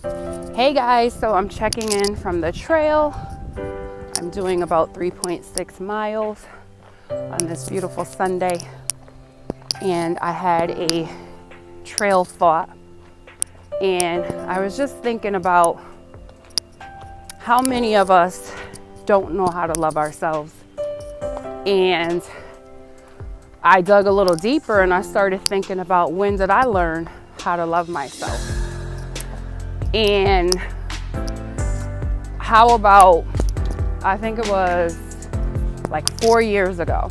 Hey guys, so I'm checking in from the trail. I'm doing about 3.6 miles on this beautiful Sunday, and I had a trail thought, and I was just thinking about how many of us don't know how to love ourselves. And I dug a little deeper and I started thinking about, when did I learn how to love myself? And how about, I think it was like 4 years ago,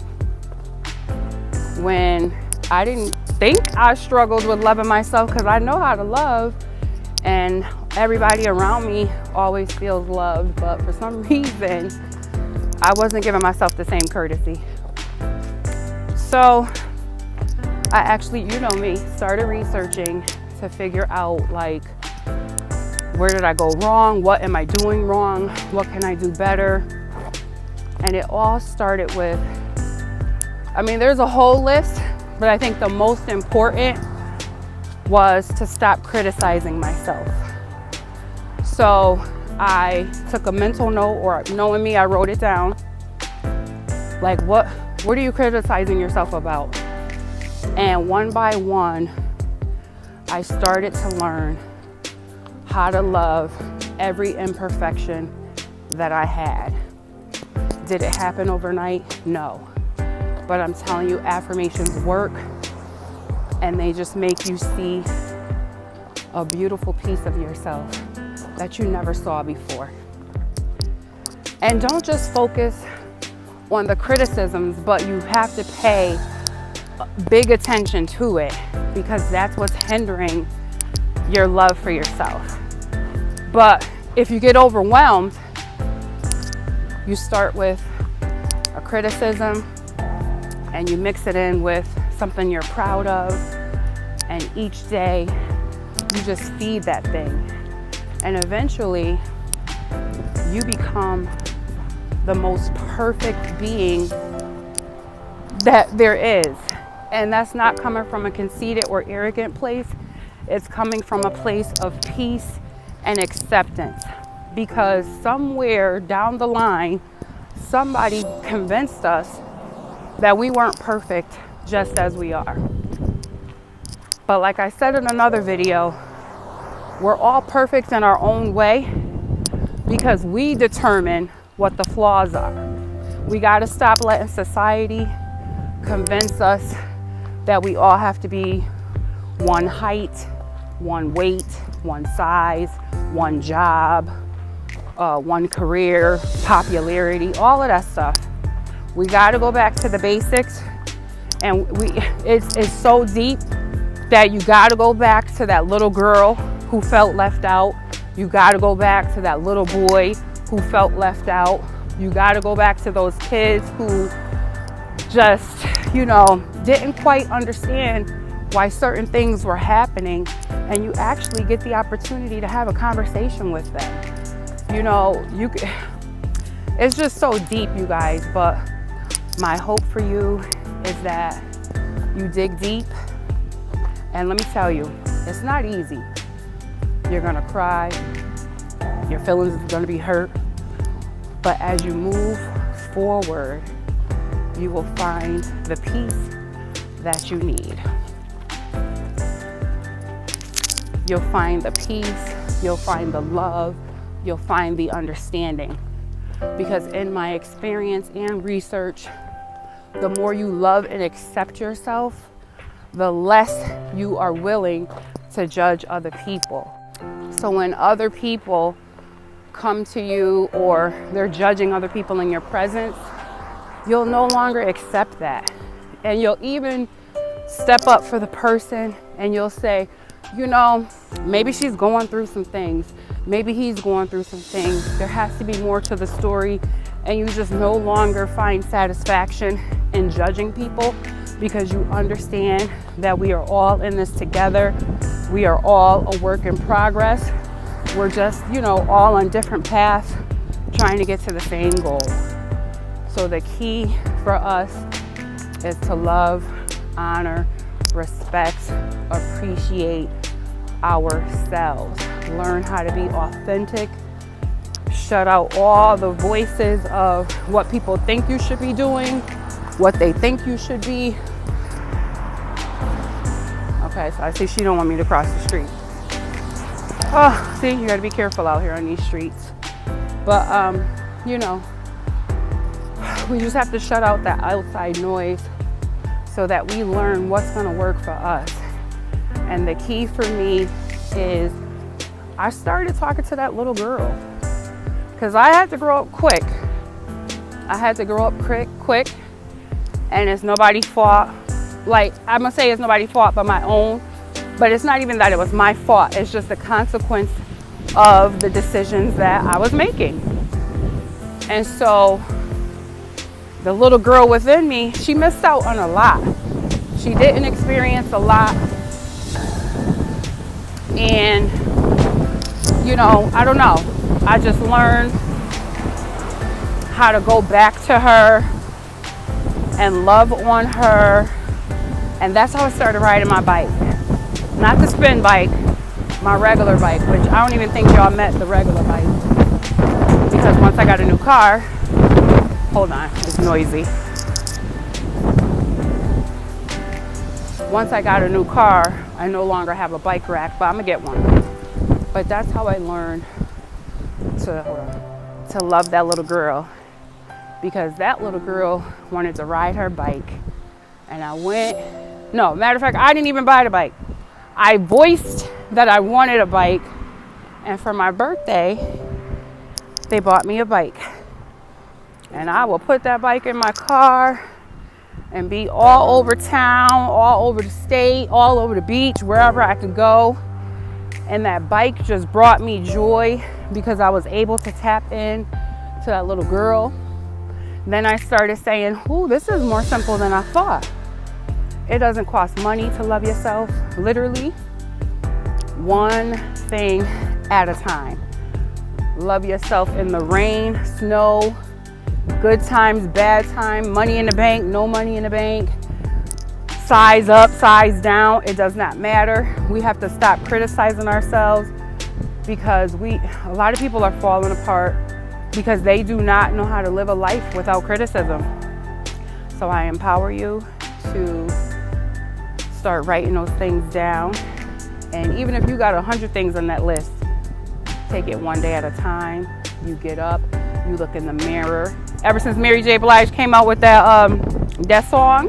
when I didn't think I struggled with loving myself, because I know how to love and everybody around me always feels loved, but for some reason I wasn't giving myself the same courtesy. So I actually, you know me, started researching to figure out, like, where did I go wrong? What am I doing wrong? What can I do better? And it all started with, there's a whole list, but I think the most important was to stop criticizing myself. So I took a mental note, or knowing me, I wrote it down. Like, what are you criticizing yourself about? And one by one, I started to learn how to love every imperfection that I had. Did it happen overnight? No. But I'm telling you, affirmations work, and they just make you see a beautiful piece of yourself that you never saw before. And don't just focus on the criticisms, but you have to pay big attention to it, because that's what's hindering your love for yourself. But if you get overwhelmed, you start with a criticism and you mix it in with something you're proud of, and each day you just feed that thing, and eventually you become the most perfect being that there is. And that's not coming from a conceited or arrogant place. It's coming from a place of peace and acceptance, because somewhere down the line, somebody convinced us that we weren't perfect just as we are. But like I said in another video, we're all perfect in our own way, because we determine what the flaws are. We got to stop letting society convince us that we all have to be one height, one weight, one size, one job, one career, popularity, all of that stuff. We got to go back to the basics, and it's so deep that you got to go back to that little girl who felt left out. You got to go back to that little boy who felt left out. You got to go back to those kids who just, didn't quite understand why certain things were happening, and you actually get the opportunity to have a conversation with them. It's just so deep, you guys, but my hope for you is that you dig deep. And let me tell you, it's not easy. You're gonna cry, your feelings are gonna be hurt, but as you move forward, you will find the peace that you need. You'll find the peace, you'll find the love, you'll find the understanding. Because in my experience and research, the more you love and accept yourself, the less you are willing to judge other people. So when other people come to you, or they're judging other people in your presence, you'll no longer accept that. And you'll even step up for the person, and you'll say, maybe she's going through some things. Maybe he's going through some things. There has to be more to the story. And you just no longer find satisfaction in judging people, because you understand that we are all in this together. We are all a work in progress. We're just, all on different paths trying to get to the same goal. So the key for us is to love, honor, respect, appreciate ourselves. learn how to be authentic, shut out all the voices of what people think you should be doing, what they think you should be. Okay, so I see she don't want me to cross the street. Oh, see, you gotta be careful out here on these streets. But, you know, we just have to shut out that outside noise so that we learn what's gonna work for us. And the key for me is I started talking to that little girl because I had to grow up quick. Quick, and it's nobody's fault. Like, I'm gonna say it's nobody's fault but my own, but it's not even that it was my fault. It's just the consequence of the decisions that I was making. And so the little girl within me, she missed out on a lot. She didn't experience a lot. And, you know, I don't know. I just learned how to go back to her and love on her. And that's how I started riding my bike. Not the spin bike, my regular bike, which I don't even think y'all met the regular bike. Because once I got a new car, hold on, it's noisy. Once I got a new car, I no longer have a bike rack, but I'm gonna get one. But that's how I learned to love that little girl, because that little girl wanted to ride her bike. And I went, no, matter of fact, I didn't even buy the bike. I voiced that I wanted a bike, and for my birthday, they bought me a bike. And I will put that bike in my car and be all over town, all over the state, all over the beach, wherever I could go. And that bike just brought me joy because I was able to tap in to that little girl. Then I started saying, ooh, this is more simple than I thought. It doesn't cost money to love yourself, literally. One thing at a time. Love yourself in the rain, snow, good times, bad time, money in the bank, no money in the bank, size up, size down, it does not matter. We have to stop criticizing ourselves because a lot of people are falling apart because they do not know how to live a life without criticism. So I empower you to start writing those things down. And even if you got 100 things on that list, take it one day at a time. You get up, you look in the mirror. Ever since Mary J. Blige came out with that song,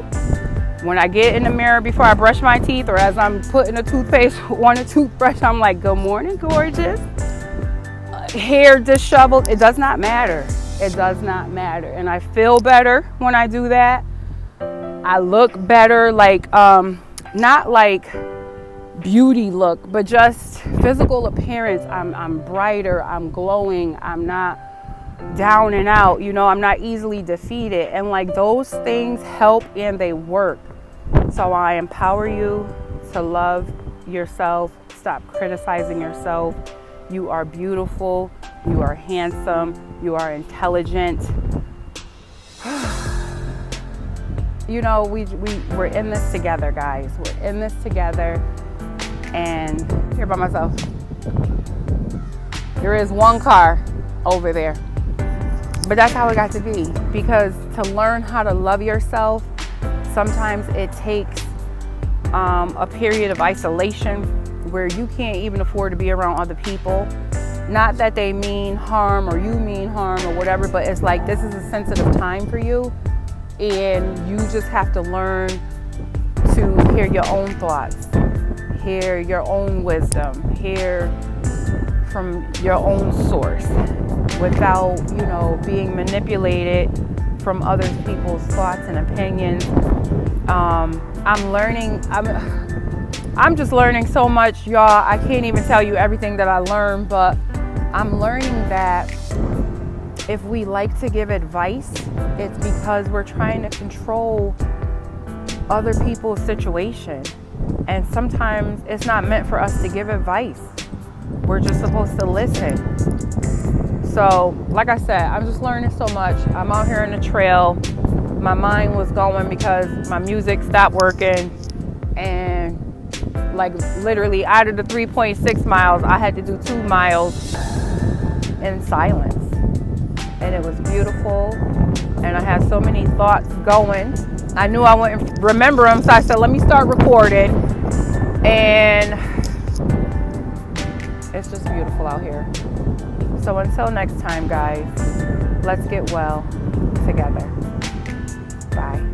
when I get in the mirror before I brush my teeth or as I'm putting a toothpaste on a toothbrush, I'm like, good morning, gorgeous. Hair disheveled, it does not matter. It does not matter. And I feel better when I do that. I look better, like, not like beauty look, but just physical appearance. I'm brighter, I'm glowing, I'm not down and out, you know, I'm not easily defeated. And like those things help and they work. So I empower you to love yourself, stop criticizing yourself. You are beautiful, you are handsome, you are intelligent. You know, we're in this together, guys. We're in this together. And here by myself. There is one car over there. But that's how it got to be. Because to learn how to love yourself, sometimes it takes a period of isolation where you can't even afford to be around other people. Not that they mean harm or you mean harm or whatever, but it's like this is a sensitive time for you. And you just have to learn to hear your own thoughts, hear your own wisdom, hear from your own source without, you know, being manipulated from other people's thoughts and opinions. I'm just learning so much, y'all. I can't even tell you everything that I learned, but I'm learning that if we like to give advice, it's because we're trying to control other people's situation. And sometimes it's not meant for us to give advice. We're just supposed to listen. So, like I said, I'm just learning so much. I'm out here in the trail. My mind was going because my music stopped working. And like literally out of the 3.6 miles, I had to do 2 miles in silence. And it was beautiful. And I had so many thoughts going. I knew I wouldn't remember them, so I said, let me start recording. And it's just beautiful out here. So until next time, guys, let's get well together. Bye.